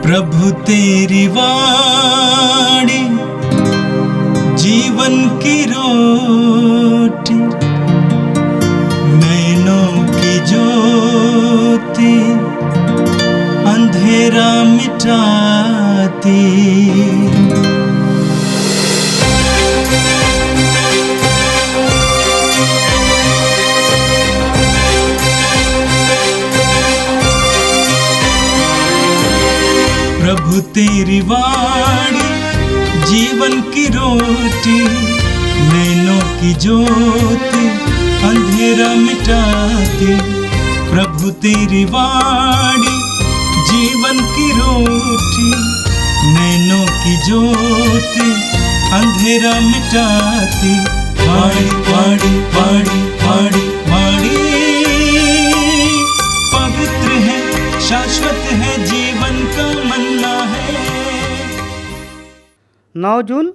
प्रभु तेरी वाणी जीवन की रोटी, नैनों की ज्योति अंधेरा मिटाती। प्रभु तेरी वाणी जीवन की रोटी, नैनों की ज्योति अंधेरा मिटाती। प्रभु तेरी वाणी जीवन की रोटी, नैनों की ज्योति अंधेरा मिटाती। वाणी वाणी वाणी वाणी वाणी पवित्र है, शाश्वत है, जीवन का मन्ना है। 9 जून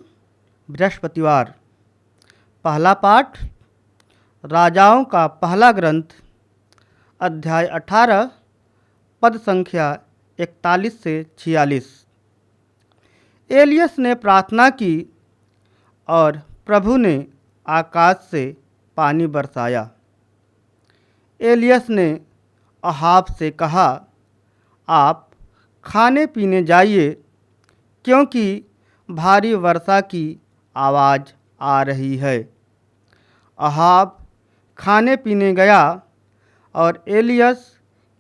बृहस्पतिवार। पहला पाठ राजाओं का पहला ग्रंथ, अध्याय 18, पद संख्या 41 से 46। एलियस ने प्रार्थना की और प्रभु ने आकाश से पानी बरसाया। एलियस ने अहाब से कहा, आप खाने पीने जाइए, क्योंकि भारी वर्षा की आवाज़ आ रही है। अहाब खाने पीने गया और एलियस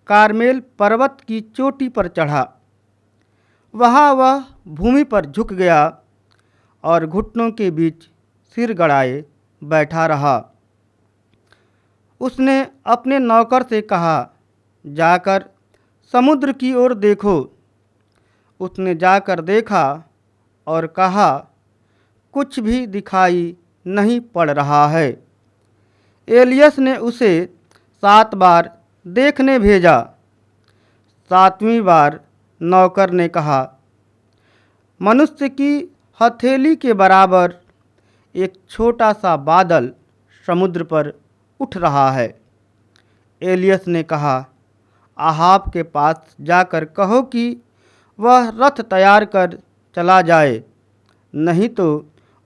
कारमेल पर्वत की चोटी पर चढ़ा। वहाँ वह भूमि पर झुक गया और घुटनों के बीच सिर गड़ाए बैठा रहा। उसने अपने नौकर से कहा, जाकर समुद्र की ओर देखो। उसने जाकर देखा और कहा, कुछ भी दिखाई नहीं पड़ रहा है। एलियस ने उसे 7 बार देखने भेजा। 7वीं बार नौकर ने कहा, मनुष्य की हथेली के बराबर एक छोटा सा बादल समुद्र पर उठ रहा है। एलियस ने कहा, अहाब के पास जाकर कहो कि वह रथ तैयार कर चला जाए, नहीं तो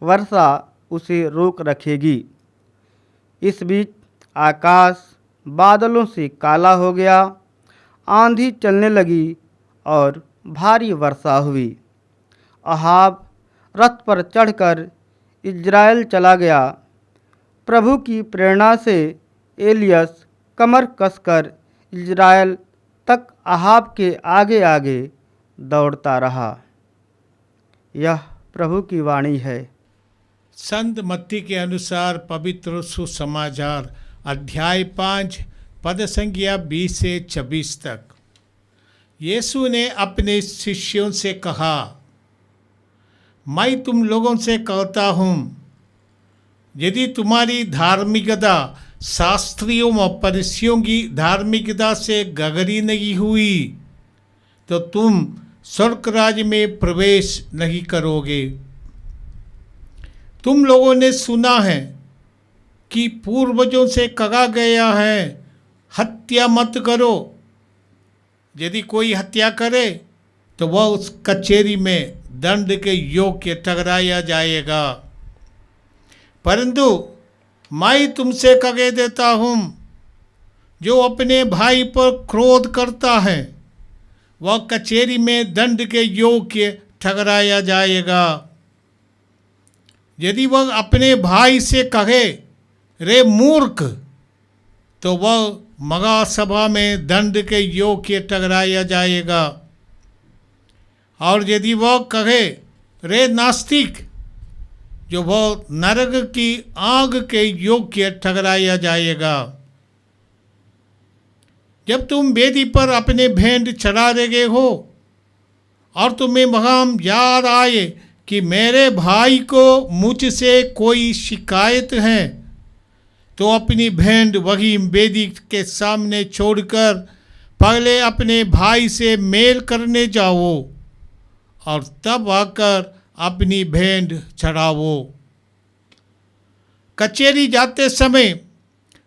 वर्षा उसे रोक रखेगी। इस बीच आकाश बादलों से काला हो गया, आंधी चलने लगी और भारी वर्षा हुई। अहाब रथ पर चढ़कर इज़राइल चला गया। प्रभु की प्रेरणा से एलियस कमर कसकर इज़राइल तक अहाब के आगे आगे दौड़ता रहा। यह प्रभु की वाणी है। संत मत्ती के अनुसार पवित्र सुसमाचार अध्याय 5 पद संख्या 20 से 26 तक। यीशु ने अपने शिष्यों से कहा, मैं तुम लोगों से कहता हूँ, यदि तुम्हारी धार्मिकता शास्त्रियों और फरीसियों की धार्मिकता से गगरी नहीं हुई तो तुम स्वर्ग राज्य में प्रवेश नहीं करोगे। तुम लोगों ने सुना है कि पूर्वजों से कहा गया है, हत्या मत करो। यदि कोई हत्या करे तो वह उस कचहरी में दंड के योग्य ठहराया जाएगा। परंतु मैं तुमसे कह देता हूँ, जो अपने भाई पर क्रोध करता है वह कचहरी में दंड के योग्य ठहराया जाएगा। यदि वह अपने भाई से कहे, रे मूर्ख, तो वह महासभा में दंड के योग्य ठहराया जाएगा। और यदि वह कहे, रे नास्तिक, जो वह नरक की आग के योग्य ठहराया जाएगा। जब तुम वेदी पर अपने भेंट चढ़ा रहे हो और तुम्हें वहाँ याद आए कि मेरे भाई को मुझसे कोई शिकायत है, तो अपनी भेंट वही वेदी के सामने छोड़कर पहले अपने भाई से मेल करने जाओ और तब आकर अपनी भेंट चढ़ाओ। कचहरी जाते समय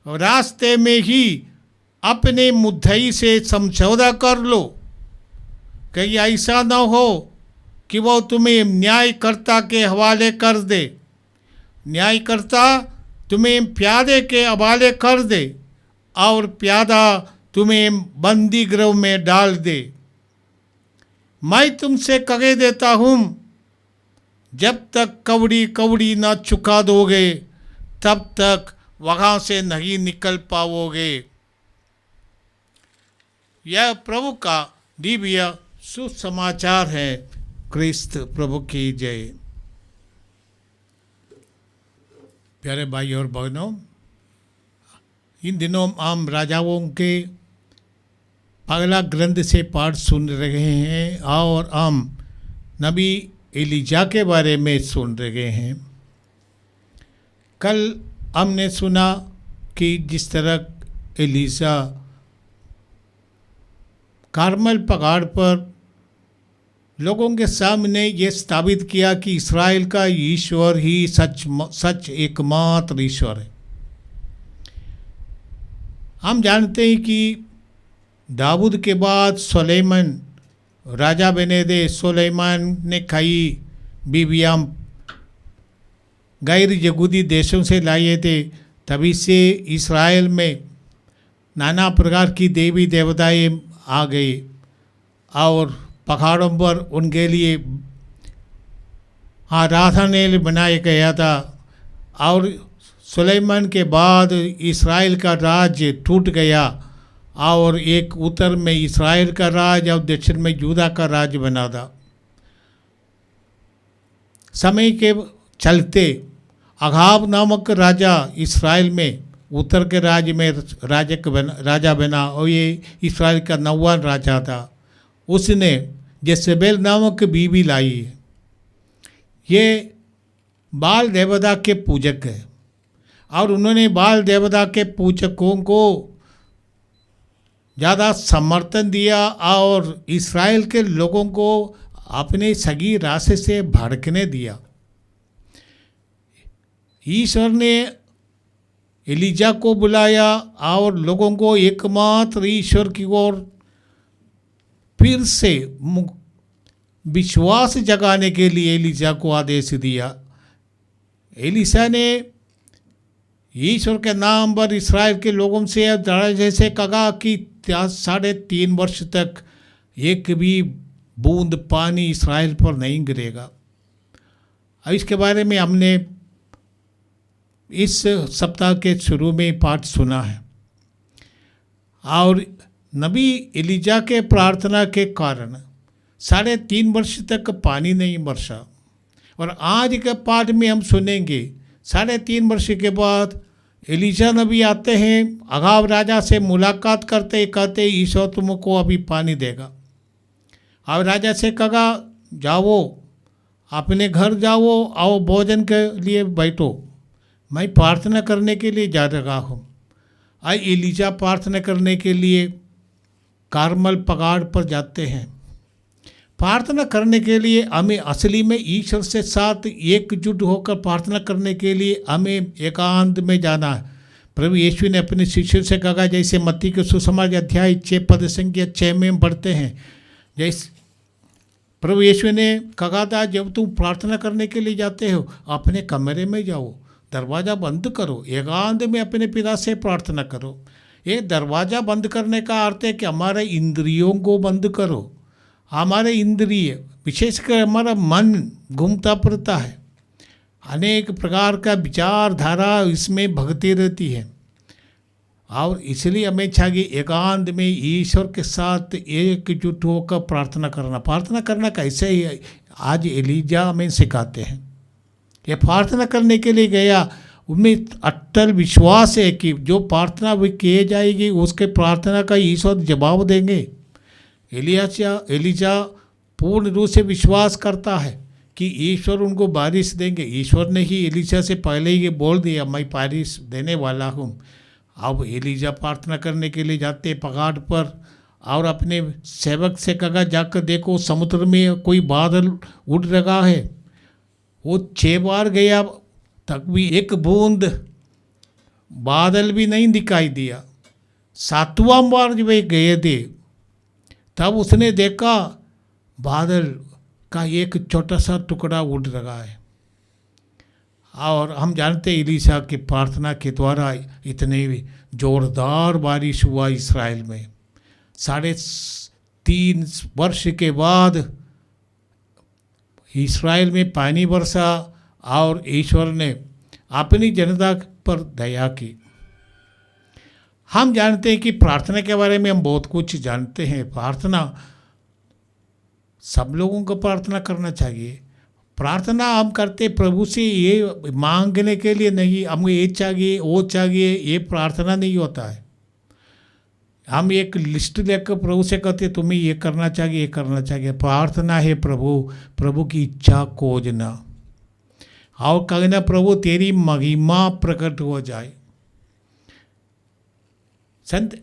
रास्ते में ही अपने मुद्दई से समझौता कर लो, कहीं ऐसा ना हो कि वो तुम्हें न्यायकर्ता के हवाले कर दे, न्यायकर्ता तुम्हें प्यादे के हवाले कर दे और प्यादा तुम्हें बंदी गृह में डाल दे। मैं तुमसे कह देता हूँ, जब तक कौड़ी कौड़ी ना चुका दोगे तब तक वहाँ से नहीं निकल पाओगे। यह प्रभु का दिव्य सुसमाचार है। क्रिस्त प्रभु की जय। प्यारे भाई और बहनों, इन दिनों हम राजाओं के पहला ग्रंथ से पाठ सुन रहे हैं और हम नबी एलिजा के बारे में सुन रहे हैं। कल हमने सुना कि जिस तरह एलिजा कार्मल पहाड़ पर लोगों के सामने ये स्थापित किया कि इस्राएल का ईश्वर ही सच एकमात्र ईश्वर है। हम जानते हैं कि दाऊद के बाद सुलेमान राजा बने थे। सुलेमान ने कई बीवियाँ गैर यहूदी देशों से लाए थे। तभी से इस्राएल में नाना प्रकार की देवी देवताएं आ गई और पहाड़ों पर उनके लिए आराधनालय बनाया गया था। और सुलेमान के बाद इस्राएल का राज्य टूट गया और एक उत्तर में इस्राएल का राज और दक्षिण में यूदा का राज बना था। समय के चलते अहाब नामक राजा इस्राएल में उत्तर के राज्य में राजा बना और ये इस्राएल का 9वां राजा था। उसने जेसेबेल नामक बीवी लाई है। ये बाल देवता के पूजक है और उन्होंने बाल देवता के पूजकों को ज़्यादा समर्थन दिया और इस्राएल के लोगों को अपने सगी रास्ते से भड़कने दिया। ईश्वर ने एलिजा को बुलाया और लोगों को एकमात्र ईश्वर की ओर फिर से विश्वास जगाने के लिए एलिजा को आदेश दिया। एलिसा ने ईश्वर के नाम पर इस्राएल के लोगों से जैसे कहा कि 3.5 वर्ष तक एक भी बूंद पानी इस्राएल पर नहीं गिरेगा। इसके बारे में हमने इस सप्ताह के शुरू में पाठ सुना है और नबी एलिजा के प्रार्थना के कारण 3.5 वर्ष तक पानी नहीं बरसा। और आज के पाठ में हम सुनेंगे 3.5 वर्ष के बाद एलिजा नबी आते हैं, अहाब राजा से मुलाकात करते कहते ईश्वर तुमको अभी पानी देगा। और राजा से कहा जाओ अपने घर जाओ, आओ भोजन के लिए बैठो, मैं प्रार्थना करने के लिए जा रहा हूँ। आई एलिजा प्रार्थना करने के लिए कार्मल पहाड़ पर जाते हैं। प्रार्थना करने के लिए हमें असली में ईश्वर से साथ एकजुट होकर प्रार्थना करने के लिए हमें एकांत में जाना है। प्रभु यीशु ने अपने शिष्यों से कहा, जैसे मत्ती के सुसमाचार अध्याय 6 पद संख्या 6 में पढ़ते हैं, जैसे प्रभु यीशु ने कहा था जब तुम प्रार्थना करने के लिए जाते हो अपने कमरे में जाओ, दरवाज़ा बंद करो, एकांत में अपने पिता से प्रार्थना करो। ये दरवाज़ा बंद करने का अर्थ है कि हमारे इंद्रियों को बंद करो। हमारे इंद्रिय विशेषकर हमारा मन घूमता फिरता है, अनेक प्रकार का विचारधारा इसमें भगती रहती है और इसलिए हमें चाहिए एकांत में ईश्वर के साथ एकजुट होकर प्रार्थना करना। प्रार्थना करना कैसे ही आज एलिजा हमें सिखाते हैं। ये प्रार्थना करने के लिए गया, उनमें अटल विश्वास है कि जो प्रार्थना भी की जाएगी उसके प्रार्थना का ईश्वर जवाब देंगे। एलिजा पूर्ण रूप से विश्वास करता है कि ईश्वर उनको बारिश देंगे। ईश्वर ने ही एलिजा से पहले ही बोल दिया मैं बारिश देने वाला हूँ। अब एलिजा प्रार्थना करने के लिए जाते पहाड़ पर और अपने सेवक से कहा जाकर देखो समुद्र में कोई बादल उड़ रहा है। वो 6 बार गया तक भी एक बूंद बादल भी नहीं दिखाई दिया। 7वां बार जब वे गए थे तब उसने देखा बादल का एक छोटा सा टुकड़ा उड़ रहा है। और हम जानते हैं एलीशा की प्रार्थना के द्वारा इतने जोरदार बारिश हुआ इसराइल में। 3.5 वर्ष के बाद इसराइल में पानी बरसा और ईश्वर ने अपनी जनता पर दया की। हम जानते हैं कि प्रार्थना के बारे में हम बहुत कुछ जानते हैं। प्रार्थना सब लोगों को प्रार्थना करना चाहिए। प्रार्थना हम करते प्रभु से ये मांगने के लिए नहीं, हमको ये चाहिए वो चाहिए, ये प्रार्थना नहीं होता है। हम एक लिस्ट लेकर प्रभु से कहते तुम्हें ये करना चाहिए, ये करना चाहिए। प्रार्थना है प्रभु की इच्छा खोजना और कहना प्रभु तेरी महिमा प्रकट हो जाए। संत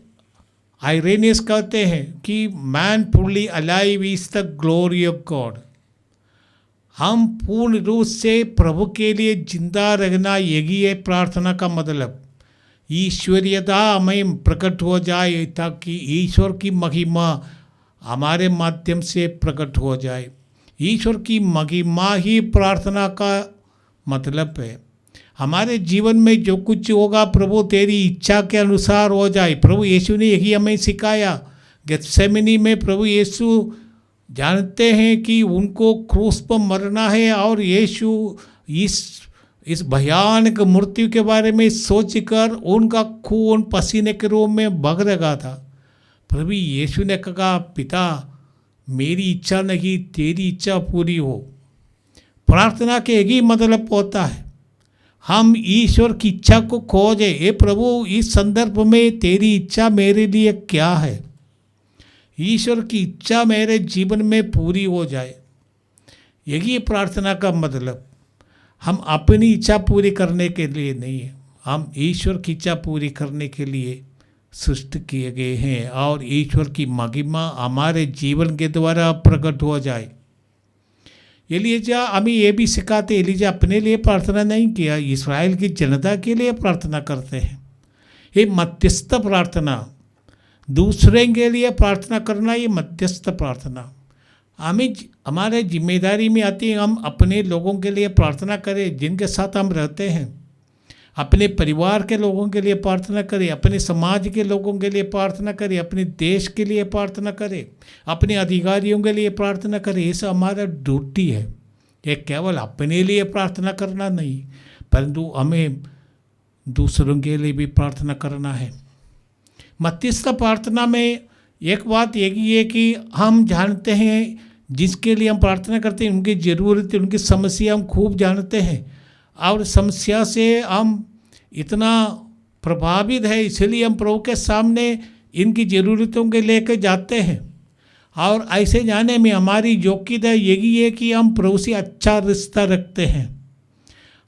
आइरेनियस कहते हैं कि man fully alive is the glory of God. हम पूर्ण रूप से प्रभु के लिए जिंदा रहना, यही है प्रार्थना का मतलब। ईश्वरीयता हमें प्रकट हो जाए ताकि ईश्वर की महिमा हमारे माध्यम से प्रकट हो जाए। ईश्वर की महिमा ही प्रार्थना का मतलब है। हमारे जीवन में जो कुछ होगा प्रभु तेरी इच्छा के अनुसार हो जाए। प्रभु यीशु ने यही हमें सिखाया। गेत्सेमनी में प्रभु यीशु जानते हैं कि उनको क्रूस पर मरना है और यीशु इस भयानक मृत्यु के बारे में सोचकर उनका खून पसीने के रूप में बह रहा था। प्रभु यीशु ने कहा पिता मेरी इच्छा नहीं तेरी इच्छा पूरी हो। प्रार्थना के एक ही मतलब होता है हम ईश्वर की इच्छा को खोजें। ये प्रभु इस संदर्भ में तेरी इच्छा मेरे लिए क्या है, ईश्वर की इच्छा मेरे जीवन में पूरी हो जाए। यही प्रार्थना का मतलब। हम अपनी इच्छा पूरी करने के लिए नहीं है, हम ईश्वर की इच्छा पूरी करने के लिए सृष्टि किए गए हैं और ईश्वर की महिमा हमारे जीवन के द्वारा प्रकट हो जाए। एलीजा हमें ये भी सिखाते, एलीजा अपने लिए प्रार्थना नहीं किया, इस्राएल की जनता के लिए प्रार्थना करते हैं। ये मध्यस्थ प्रार्थना, दूसरे के लिए प्रार्थना करना, ये मध्यस्थ प्रार्थना। हमें हमारे जिम्मेदारी में आती है हम अपने लोगों के लिए प्रार्थना करें जिनके साथ हम रहते हैं, अपने परिवार के लोगों के लिए प्रार्थना करें, अपने समाज के लोगों के लिए प्रार्थना करें, अपने देश के लिए प्रार्थना करें, अपने अधिकारियों के लिए प्रार्थना करें। ये सब हमारा ड्यूटी है। ये केवल अपने लिए प्रार्थना करना नहीं, परंतु हमें दूसरों के लिए भी प्रार्थना करना है। मध्यस्थ प्रार्थना में एक बात यही है कि हम जानते हैं जिसके लिए हम प्रार्थना करते हैं उनकी ज़रूरत, उनकी समस्या हम खूब जानते हैं और समस्या से हम इतना प्रभावित है, इसलिए हम प्रभु के सामने इनकी ज़रूरतों के लेकर जाते हैं। और ऐसे जाने में हमारी योग्यता यही है कि हम प्रभु से अच्छा रिश्ता रखते हैं।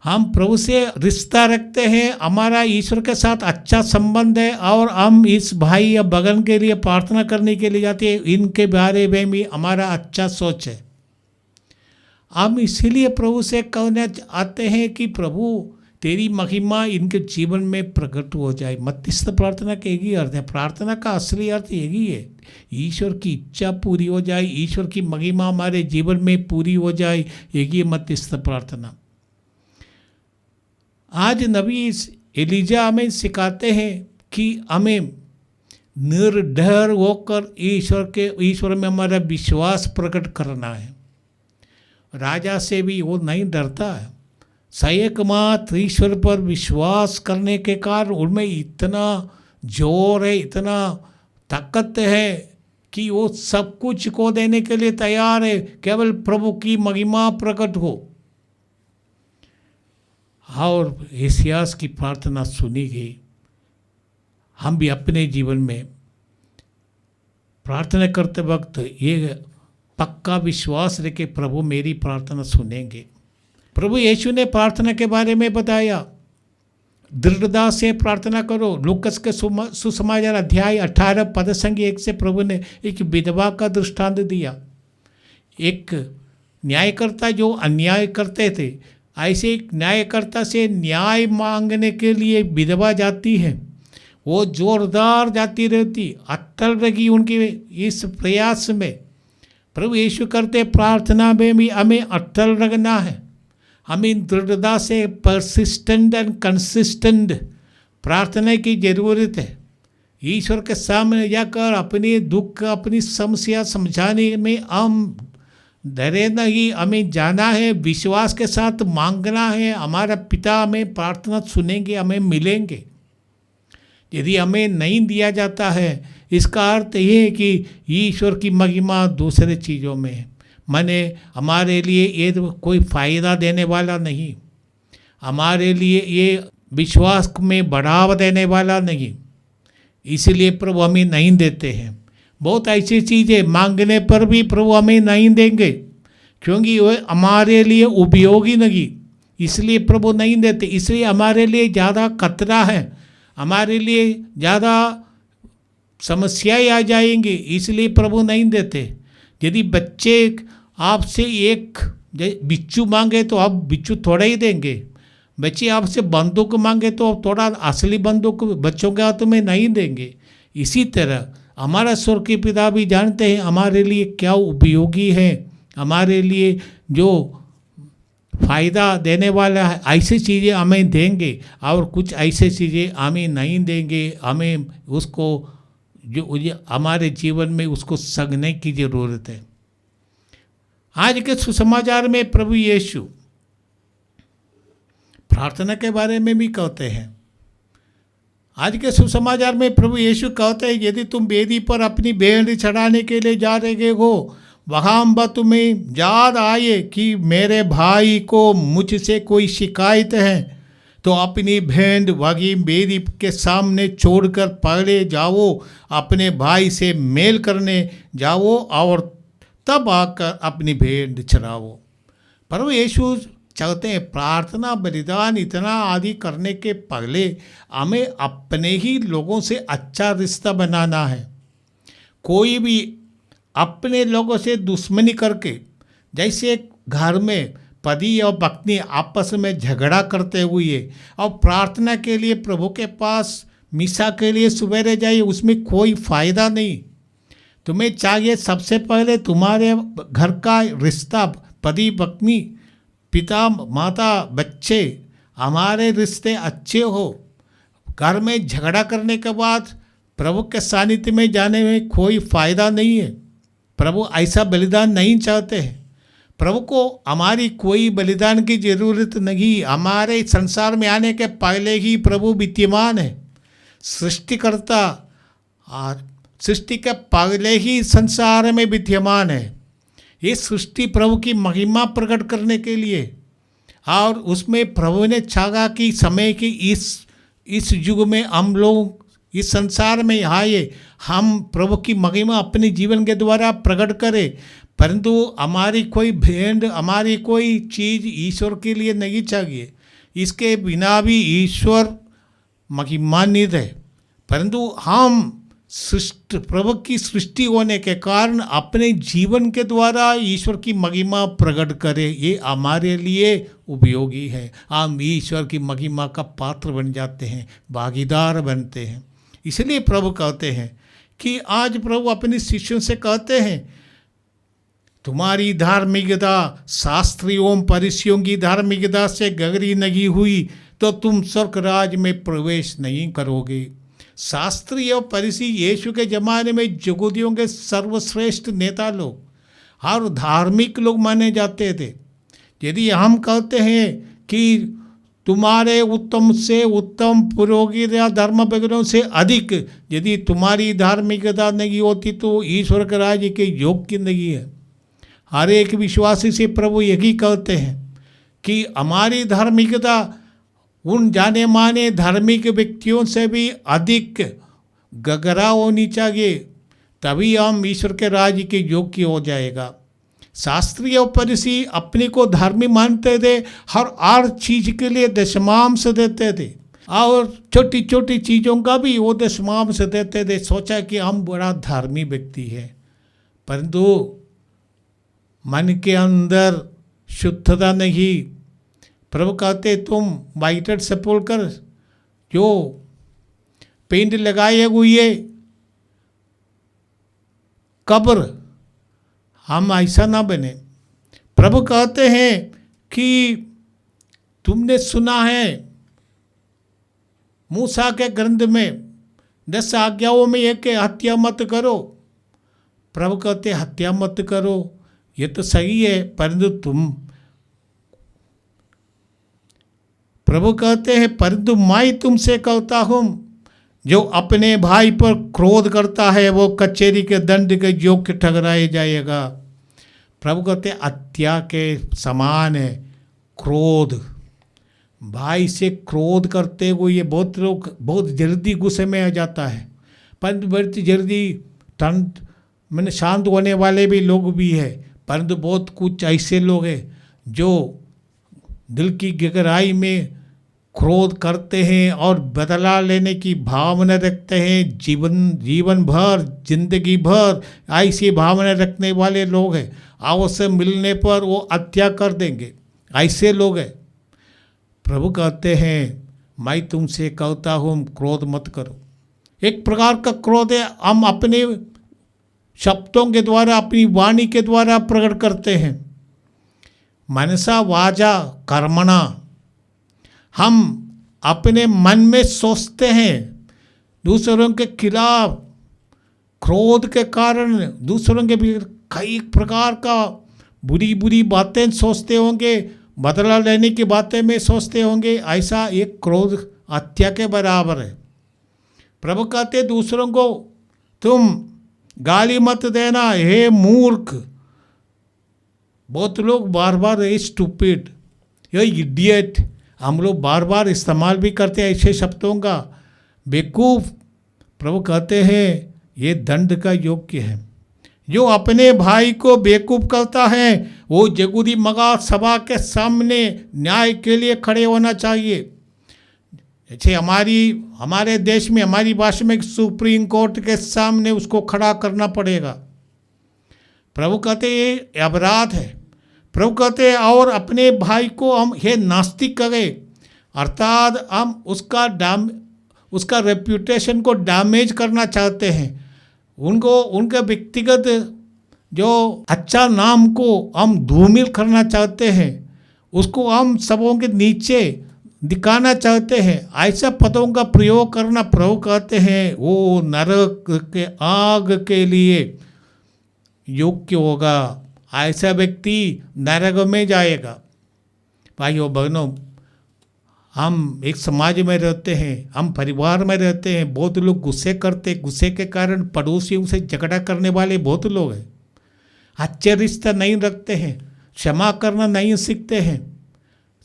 हम प्रभु से रिश्ता रखते हैं, हमारा ईश्वर के साथ अच्छा संबंध है और हम इस भाई या बगन के लिए प्रार्थना करने के लिए जाते हैं, इनके बारे में भी हमारा अच्छा सोच है। हम इसीलिए प्रभु से कहने आते हैं कि प्रभु तेरी महिमा इनके जीवन में प्रकट हो जाए। मध्यस्थ प्रार्थना का यही अर्थ है। प्रार्थना का असली अर्थ यही है, ईश्वर की इच्छा पूरी हो जाए, ईश्वर की महिमा हमारे जीवन में पूरी हो जाए, यही है मध्यस्थ प्रार्थना। आज नबी एलीजा हमें सिखाते हैं कि हमें निर्डर होकर ईश्वर में हमारा विश्वास प्रकट करना है। राजा से भी वो नहीं डरता है। एकमात्र ईश्वर पर विश्वास करने के कारण उनमें इतना जोर है, इतना ताकत है कि वो सब कुछ को देने के लिए तैयार है, केवल प्रभु की महिमा प्रकट हो। और हिस्किय्याह की प्रार्थना सुनी गई। हम भी अपने जीवन में प्रार्थना करते वक्त ये पक्का विश्वास रखे प्रभु मेरी प्रार्थना सुनेंगे। प्रभु यीशु ने प्रार्थना के बारे में बताया, दृढ़ता से प्रार्थना करो। लूकस के सुसमाचार अध्याय 18 पद संख्या 1 से प्रभु ने एक विधवा का दृष्टांत दिया। एक न्यायकर्ता जो अन्याय करते थे, ऐसे एक न्यायकर्ता से न्याय मांगने के लिए विधवा जाती है। वो जोरदार जाती रहती, अटल रही उनके इस प्रयास में, प्रभु यीशु करते प्रार्थना में भी हमें अटल रखना है, हमें दृढ़ता से परसिस्टेंट एंड कंसिस्टेंट प्रार्थना की जरूरत है। ईश्वर के सामने जाकर अपने दुख अपनी समस्या समझाने में हम डरे नहीं, हमें जाना है, विश्वास के साथ मांगना है। हमारा पिता हमें प्रार्थना सुनेंगे, हमें मिलेंगे। यदि हमें नहीं दिया जाता है, इसका अर्थ ये है कि ईश्वर की महिमा दूसरे चीज़ों में है। माने हमारे लिए ये कोई फ़ायदा देने वाला नहीं, हमारे लिए ये विश्वास में बढ़ावा देने वाला नहीं, इसलिए प्रभु हमें नहीं देते हैं। बहुत ऐसी चीज़ें मांगने पर भी प्रभु हमें नहीं देंगे, क्योंकि वह हमारे लिए उपयोगी नहीं, इसलिए प्रभु नहीं देते। इसलिए हमारे लिए ज़्यादा खतरा है, हमारे लिए ज़्यादा समस्याएं आ जाएंगी, इसलिए प्रभु नहीं देते। यदि बच्चे आपसे एक बिच्छू मांगे तो आप बिच्छू थोड़ा ही देंगे, बच्चे आपसे बंदूक मांगे तो थोड़ा असली बंदूक बच्चों के हाथ में नहीं देंगे। इसी तरह हमारा स्वर्गीय पिता भी जानते हैं हमारे लिए क्या उपयोगी है, हमारे लिए जो फ़ायदा देने वाला है, ऐसी चीज़ें हमें देंगे और कुछ ऐसी चीज़ें हमें नहीं देंगे। हमें उसको जो हमारे जीवन में उसको सगने की ज़रूरत है। आज के सुसमाचार में प्रभु यीशु प्रार्थना के बारे में भी कहते हैं। आज के सुसमाचार में प्रभु यीशु कहते हैं, यदि तुम वेदी पर अपनी भेंट चढ़ाने के लिए जा रहे हो, वहाँ तुम्हें याद आए कि मेरे भाई को मुझसे कोई शिकायत है, तो अपनी भेंट वही वेदी के सामने छोड़कर पहले जाओ, अपने भाई से मेल करने जाओ और तब आकर अपनी भेंट चढ़ाओ। प्रभु यीशु चाहते हैं प्रार्थना बलिदान इतना आदि करने के पहले हमें अपने ही लोगों से अच्छा रिश्ता बनाना है। कोई भी अपने लोगों से दुश्मनी करके, जैसे घर में पति और पत्नी आपस में झगड़ा करते हुए और प्रार्थना के लिए प्रभु के पास मिसा के लिए सवेरे जाइए, उसमें कोई फ़ायदा नहीं। तुम्हें चाहिए सबसे पहले तुम्हारे घर का रिश्ता, पति पत्नी, पिता माता बच्चे, हमारे रिश्ते अच्छे हो। घर में झगड़ा करने के बाद प्रभु के सानिध्य में जाने में कोई फ़ायदा नहीं है। प्रभु ऐसा बलिदान नहीं चाहते हैं। प्रभु को हमारी कोई बलिदान की ज़रूरत नहीं। हमारे संसार में आने के पहले ही प्रभु विद्यमान है, सृष्टिकर्ता, और सृष्टि के पहले ही संसार में विद्यमान है। ये सृष्टि प्रभु की महिमा प्रकट करने के लिए, और उसमें प्रभु ने चाहा कि समय की इस युग में हम लोग इस संसार में आए, हम प्रभु की महिमा अपने जीवन के द्वारा प्रकट करें। परंतु हमारी कोई भेंट, हमारी कोई चीज़ ईश्वर के लिए नहीं चाहिए। इसके बिना भी ईश्वर महिमान्वित है। परंतु हम प्रभु की सृष्टि होने के कारण अपने जीवन के द्वारा ईश्वर की महिमा प्रकट करें, ये हमारे लिए उपयोगी है। हम ईश्वर की महिमा का पात्र बन जाते हैं, भागीदार बनते हैं। इसलिए प्रभु कहते हैं कि आज प्रभु अपने शिष्यों से कहते हैं, तुम्हारी धार्मिकता शास्त्रियों फरीसियों की धार्मिकता से गहरी नहीं हुई तो तुम स्वर्ग राज में प्रवेश नहीं करोगे। शास्त्री और फरीसी यीशु के ज़माने में यहूदियों के सर्वश्रेष्ठ नेता लोग और धार्मिक लोग माने जाते थे। यदि हम कहते हैं कि तुम्हारे उत्तम से उत्तम पुरोहित या धर्मज्ञों से अधिक यदि तुम्हारी धार्मिकता नहीं होती तो ईश्वर के राज्य के योग्य नहीं है। हर एक विश्वासी से प्रभु यही कहते हैं कि हमारी धार्मिकता उन जाने माने धार्मिक व्यक्तियों से भी अधिक गहरा होनी चाहिए, तभी हम ईश्वर के राज्य के योग्य हो जाएगा। शास्त्री और फरीसी अपने को धार्मिक मानते थे, हर चीज़ के लिए दशमांश देते थे और छोटी छोटी चीज़ों का भी वो दशमांश देते थे। सोचा कि हम बड़ा धार्मिक व्यक्ति है, परंतु मन के अंदर शुद्धता नहीं। प्रभु कहते तुम वाइटेड सेपुल्कर जो पेंट लगाए हुए कब्र हम ऐसा ना बने। प्रभु कहते हैं कि तुमने सुना है मूसा के ग्रंथ में 10 आज्ञाओं में एक है, हत्या मत करो। प्रभु कहते हत्या मत करो, ये तो सही है, परंतु प्रभु कहते हैं परंतु मैं तुमसे कहता हूँ, जो अपने भाई पर क्रोध करता है वो कचहरी के दंड के योग्य ठहराया जाएगा। प्रभु कहते हत्या के समान है क्रोध। भाई से क्रोध करते हुए ये बहुत लोग बहुत जल्दी गुस्से में आ जाता है, परंतु बहुत जल्दी मैंने शांत होने वाले भी लोग भी है, परंतु बहुत कुछ ऐसे लोग हैं जो दिल की गहराई में क्रोध करते हैं और बदला लेने की भावना रखते हैं। जीवन भर जिंदगी भर ऐसी भावना रखने वाले लोग हैं, अवसर मिलने पर वो हत्या कर देंगे, ऐसे लोग हैं। प्रभु कहते हैं मैं तुमसे कहता हूँ क्रोध मत करो। एक प्रकार का क्रोध है हम अपने शब्दों के द्वारा, अपनी वाणी के द्वारा प्रकट करते हैं। मनसा वाचा कर्मणा, हम अपने मन में सोचते हैं दूसरों के खिलाफ, क्रोध के कारण दूसरों के भी कई प्रकार का बुरी बुरी बातें सोचते होंगे, बदला लेने की बातें में सोचते होंगे। ऐसा एक क्रोध हत्या के बराबर है। प्रभु कहते दूसरों को तुम गाली मत देना, हे मूर्ख। बहुत लोग बार बार ये स्टूपिड, ये इडियट, हम लोग बार बार इस्तेमाल भी करते हैं ऐसे शब्दों का। बेवकूफ़, प्रभु कहते हैं ये दंड का योग्य है। जो अपने भाई को बेवकूफ़ करता है वो जगूरी मगा सभा के सामने न्याय के लिए खड़े होना चाहिए। जैसे हमारे देश में हमारी भाषा में सुप्रीम कोर्ट के सामने उसको खड़ा करना पड़ेगा। प्रभु कहते ये अपराध है। प्रभु कहते और अपने भाई को हम ये नास्तिक करें, अर्थात हम उसका रेप्यूटेशन को डैमेज करना चाहते हैं, उनके व्यक्तिगत जो अच्छा नाम को हम धूमिल करना चाहते हैं, उसको हम सबों के नीचे दिखाना चाहते हैं। ऐसा पदों का प्रयोग करना प्रभु कहते हैं वो नरक के आग के लिए योग्य होगा। ऐसा व्यक्ति नरक में जाएगा। भाइयों बहनों, हम एक समाज में रहते हैं, हम परिवार में रहते हैं। बहुत लोग गुस्से के कारण पड़ोसियों से झगड़ा करने वाले बहुत लोग हैं। अच्छे रिश्ता नहीं रखते हैं, क्षमा करना नहीं सीखते हैं।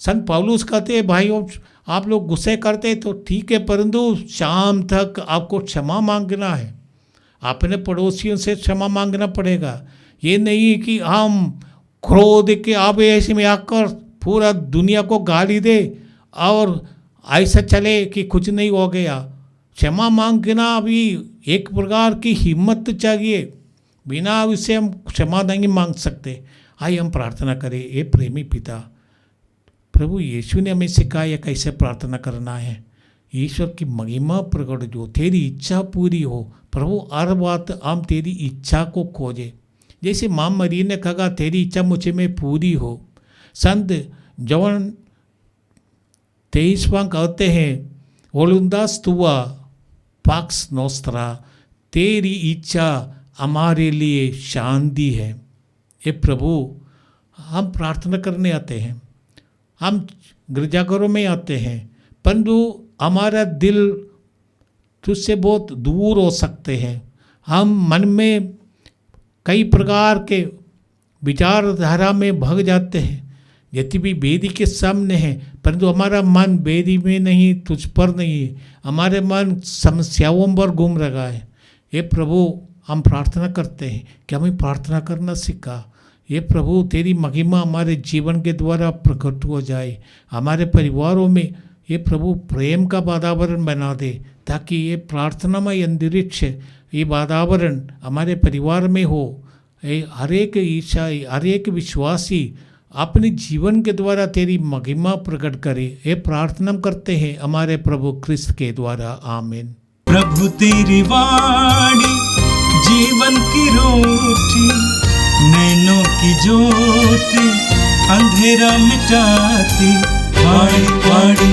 संत पौलुस कहते हैं भाइयों आप लोग गुस्से करते तो ठीक है, परंतु शाम तक आपको क्षमा मांगना है, अपने पड़ोसियों से क्षमा मांगना पड़ेगा। ये नहीं कि हम क्रोध के आवेश में आकर पूरा दुनिया को गाली दे और ऐसा चले कि कुछ नहीं हो गया। क्षमा मांगना भी एक प्रकार की हिम्मत चाहिए, बिना उससे हम क्षमा नहीं मांग सकते। आइए हम प्रार्थना करें। ये प्रेमी पिता, प्रभु यीशु ने हमें सिखाया कैसे प्रार्थना करना है। ईश्वर की महिमा प्रकट हो, तेरी इच्छा पूरी हो। प्रभु हर बात हम तेरी इच्छा को खोजे। जैसे माँ मरी ने कहा तेरी इच्छा मुझे में पूरी हो। संत जॉन 23वां कहते हैं वोलुंदास तुआ पाक्स नोस्त्रा, तेरी इच्छा हमारे लिए शांति है। ये प्रभु हम प्रार्थना करने आते हैं, हम गिरजाघरों में आते हैं, परंतु हमारा दिल तुझसे बहुत दूर हो सकते हैं। हम मन में कई प्रकार के विचारधारा में भग जाते हैं। यदि भी वेदी के सामने है, परंतु हमारा मन वेदी में नहीं, तुझ पर नहीं है। हमारे मन समस्याओं पर घूम रहा है। ये प्रभु हम प्रार्थना करते हैं कि हमें प्रार्थना करना सीखा। ये प्रभु तेरी महिमा हमारे जीवन के द्वारा प्रकट हो जाए। हमारे परिवारों में ये प्रभु प्रेम का वातावरण बना दे, ताकि ये प्रार्थनामय अंतरिक्ष, ये वातावरण हमारे परिवार में हो। हर एक ईसाई, हर एक विश्वासी अपने जीवन के द्वारा तेरी महिमा प्रकट करे। ये प्रार्थना करते हैं हमारे प्रभु क्रिस्त के द्वारा, आमीन। प्रभु तेरी वाणी जीवन की रोटी, नैनों की ज्योति अंधेरा मिटाती, वाणी वाणी